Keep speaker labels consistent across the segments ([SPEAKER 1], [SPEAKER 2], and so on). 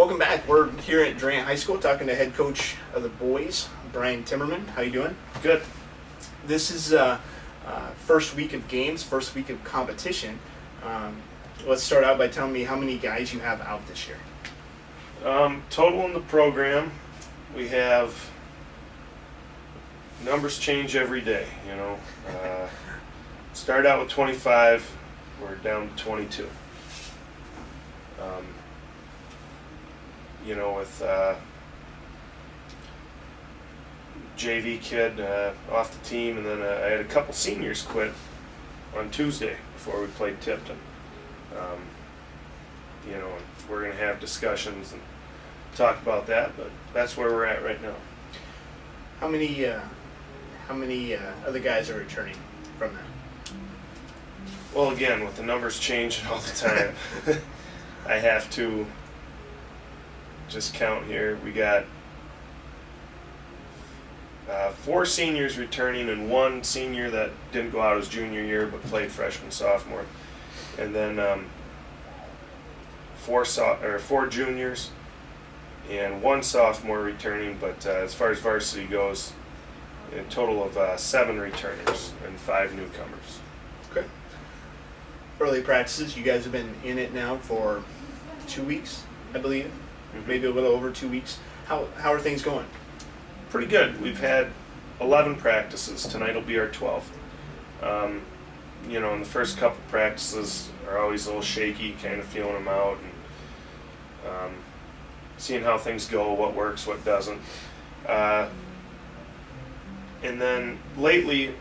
[SPEAKER 1] Welcome back. We're here at Durant High School talking to head coach of the boys, Brian Timmerman. How you doing?
[SPEAKER 2] Good.
[SPEAKER 1] This is first week of games, first week of competition. Let's start out by telling me how many guys you have out this year.
[SPEAKER 2] Total in the program, we have numbers change every day. Start out with 25, we're down to 22. With JV kid off the team, and then I had a couple seniors quit on Tuesday before we played Tipton. We're going to have discussions and talk about that, but that's where we're at right now.
[SPEAKER 1] How many other guys are returning from that?
[SPEAKER 2] Well, again, with the numbers changing all the time, I have to just count here. We got 4 seniors returning and 1 senior that didn't go out his junior year but played freshman, sophomore, and then 4 juniors and 1 sophomore returning. But as far as varsity goes, a total of 7 returners and 5 newcomers.
[SPEAKER 1] Okay. Early practices. You guys have been in it now for 2 weeks, I believe. Mm-hmm. Maybe a little over 2 weeks. How are things going?
[SPEAKER 2] Pretty good. We've had 11 practices. Tonight will be our 12th. In the first couple practices are always a little shaky, kind of feeling them out and seeing how things go, what works, what doesn't. And then lately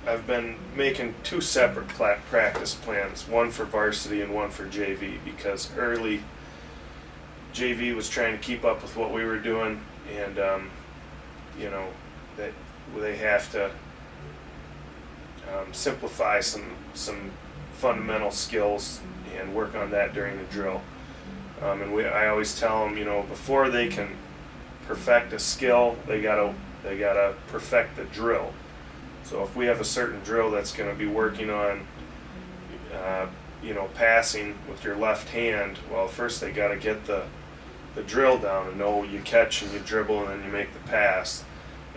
[SPEAKER 2] I've been making 2 separate practice plans, one for varsity and one for JV, because early JV was trying to keep up with what we were doing, and that they have to simplify some fundamental skills and work on that during the drill. I always tell them, before they can perfect a skill, they gotta perfect the drill. So if we have a certain drill that's going to be working on passing with your left hand, well, first they got to get the drill down and know you catch and you dribble and then you make the pass.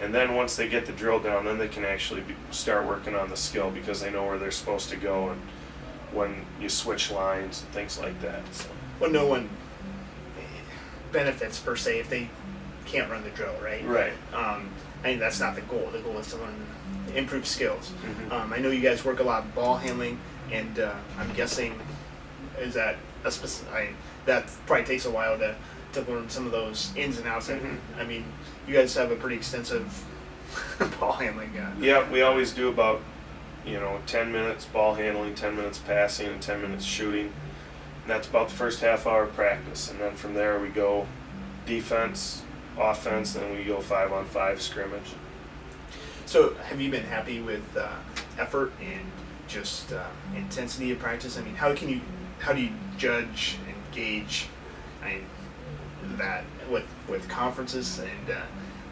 [SPEAKER 2] And then once they get the drill down, then they can actually start working on the skill, because they know where they're supposed to go and when you switch lines and things like that. So.
[SPEAKER 1] Well, no one benefits per se if they can't run the drill, right?
[SPEAKER 2] Right.
[SPEAKER 1] That's not the goal. The goal is to learn, improve skills.
[SPEAKER 2] Mm-hmm.
[SPEAKER 1] I know you guys work a lot of ball handling, and I'm guessing that probably takes a while to learn some of those ins and outs.
[SPEAKER 2] Mm-hmm.
[SPEAKER 1] You guys have a pretty extensive ball handling.
[SPEAKER 2] Yeah, we always do about 10 minutes ball handling, 10 minutes passing, and 10 minutes shooting. And that's about the first half hour of practice. And then from there we go defense, offense, and then we go 5-on-5 scrimmage.
[SPEAKER 1] So have you been happy with effort and just intensity of practice? How do you judge and gauge that with conferences and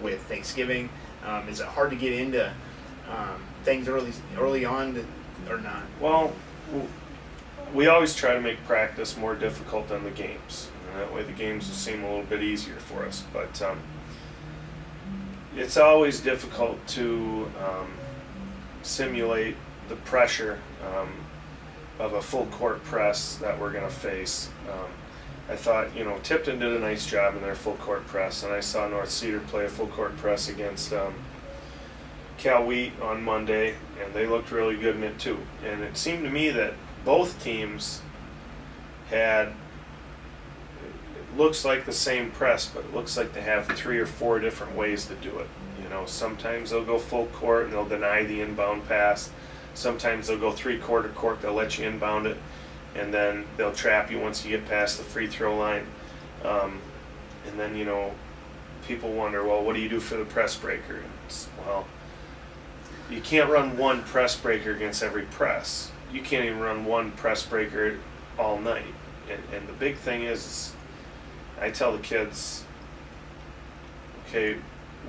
[SPEAKER 1] with Thanksgiving? Is it hard to get into things early on or not?
[SPEAKER 2] Well, we always try to make practice more difficult than the games. And that way the games will seem a little bit easier for us. But it's always difficult to simulate the pressure of a full court press that we're going to face. I thought, Tipton did a nice job in their full court press, and I saw North Cedar play a full court press against Cal Wheat on Monday, and they looked really good in it too. And it seemed to me that both teams had, it looks like the same press, but it looks like they have 3 or 4 different ways to do it. Sometimes they'll go full court and they'll deny the inbound pass. Sometimes they'll go 3/4 court, they'll let you inbound it, and then they'll trap you once you get past the free throw line. And then, people wonder, well, what do you do for the press breaker? Well, you can't run one press breaker against every press. You can't even run one press breaker all night. And the big thing is, I tell the kids, okay,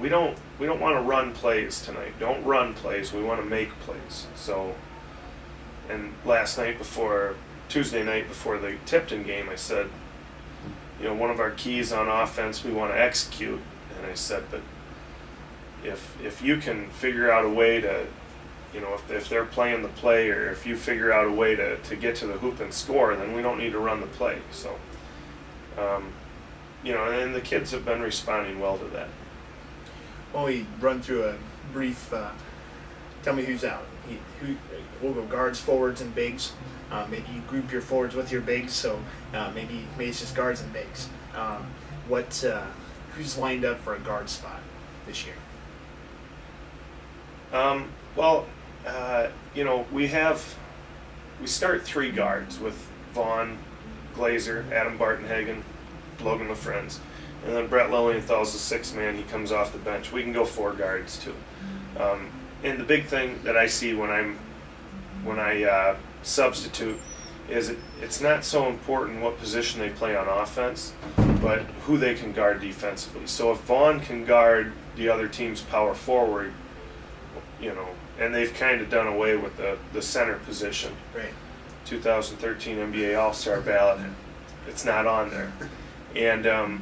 [SPEAKER 2] we don't want to run plays tonight. Don't run plays. We want to make plays. So, and Tuesday night before the Tipton game, I said, one of our keys on offense, we want to execute. And I said, but if you can figure out a way to, if they're playing the play, or if you figure out a way to get to the hoop and score, then we don't need to run the play. So, and the kids have been responding well to that.
[SPEAKER 1] Well, we run through a brief, tell me who's out. We'll go guards, forwards, and bigs. Maybe you group your forwards with your bigs, so maybe it's just guards and bigs. Who's lined up for a guard spot this year? We start 3 guards with Vaughn, Glazer, Adam Bartenhagen, Logan LaFrenz, and then Brett Lilienthal's the 6th man. He comes off the bench. We can go 4 guards too. And the big thing that I see when I substitute is it's not so important what position they play on offense, but who they can guard defensively. So if Vaughn can guard the other team's power forward, and they've kind of done away with the center position. Right.
[SPEAKER 2] 2013 NBA All-Star ballot, it's not on there. And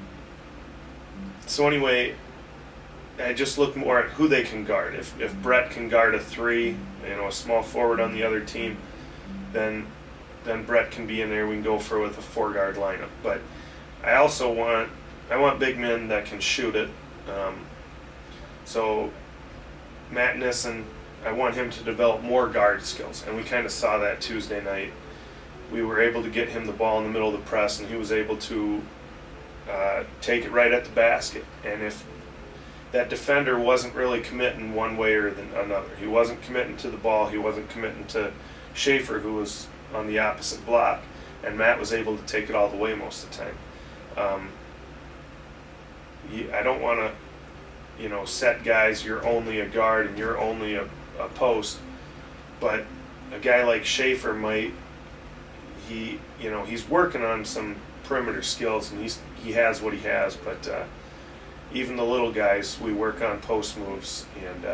[SPEAKER 2] so anyway, I just look more at who they can guard. If Brett can guard a 3, a small forward on the other team, then Brett can be in there. We can go with a 4-guard lineup. But I also want big men that can shoot it. So Matt Nissen, I want him to develop more guard skills, and we kind of saw that Tuesday night. We were able to get him the ball in the middle of the press, and he was able to take it right at the basket. And if that defender wasn't really committing one way or another, he wasn't committing to the ball, he wasn't committing to Schaefer, who was on the opposite block, and Matt was able to take it all the way most of the time. I don't want to set guys, you're only a guard and you're only a post, but a guy like Schaefer he's working on some perimeter skills, and he has what he has, but even the little guys, we work on post moves, and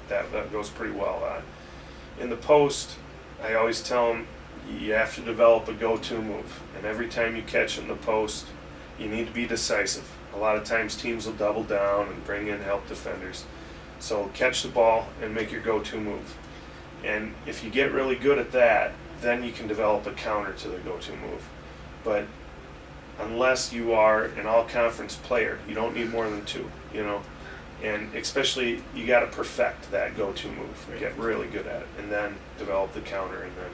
[SPEAKER 2] that goes pretty well. In the post, I always tell them you have to develop a go-to move, and every time you catch in the post, you need to be decisive. A lot of times teams will double down and bring in help defenders. So catch the ball and make your go-to move. And if you get really good at that, then you can develop a counter to the go-to move. But unless you are an all-conference player, you don't need more than 2, And especially, you got to perfect that go-to move. Get really good at it, and then develop the counter, and then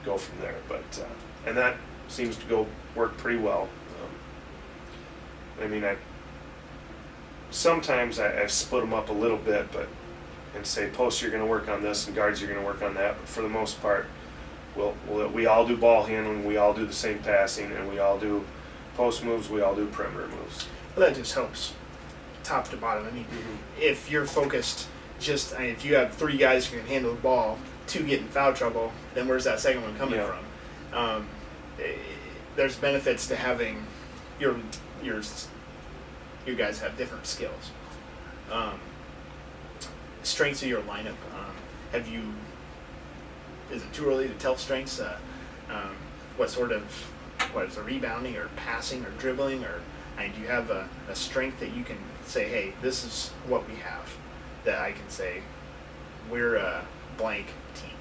[SPEAKER 2] go from there. But and that seems to work pretty well. Sometimes I've split them up a little bit, and say posts you're going to work on this and guards you're going to work on that. But for the most part, we all do ball handling, we all do the same passing, and we all do post moves, we all do perimeter moves.
[SPEAKER 1] Well, that just helps top to bottom. If you're focused if you have 3 guys who can handle the ball, 2 get in foul trouble, then where's that second one coming from? There's benefits to having your guys have different skills. Strengths of your lineup. Is it too early to tell strengths? What is it, rebounding or passing or dribbling, or do you have a strength that you can say, hey, this is what we have, that I can say we're a blank team?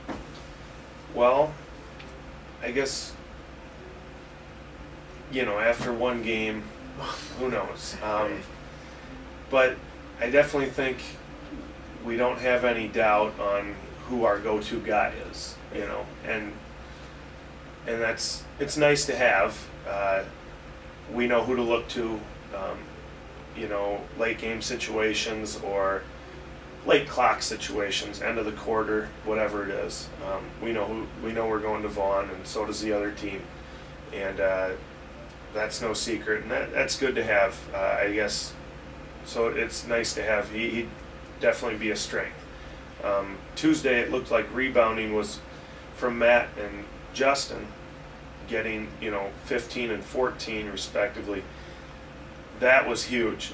[SPEAKER 2] Well, I guess after one game, who knows? But I definitely think we don't have any doubt on who our go-to guy is, and it's nice to have. We know who to look to, late game situations or late clock situations, end of the quarter, whatever it is. We know we're going to Vaughn, and so does the other team, and that's no secret, and that's good to have, I guess. So it's nice to have. He'd definitely be a strength. Tuesday, it looked like rebounding was from Matt and Justin, getting 15 and 14 respectively. That was huge.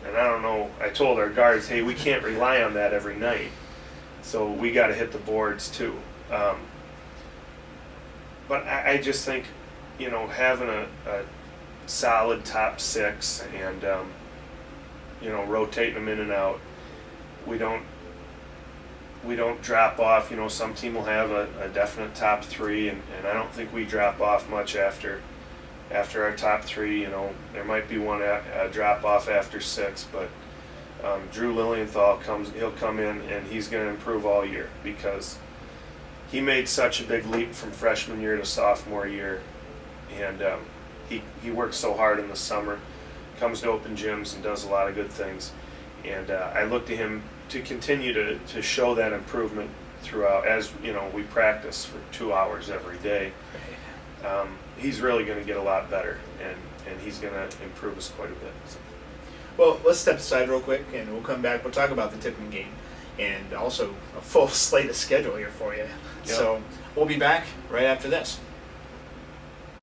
[SPEAKER 2] And I don't know, I told our guards, hey, we can't rely on that every night, so we got to hit the boards too. But I just think, you know, having a solid top six and you know, rotating them in and out. We don't drop off. You know, some team will have a definite top three, and I don't think we drop off much after our top three. You know, there might be one drop off after six, but Drew Lilienthal he'll come in and he's going to improve all year because he made such a big leap from freshman year to sophomore year, and he works so hard in the summer, comes to open gyms and does a lot of good things, and I look to him to continue to show that improvement throughout. As you know, we practice for 2 hours every day. He's really going to get a lot better, and he's going to improve us quite a bit. So.
[SPEAKER 1] Well, let's step aside real quick, and we'll come back. We'll talk about the Tippin game, and also a full slate of schedule here for you.
[SPEAKER 2] Yep.
[SPEAKER 1] So we'll be back right after this.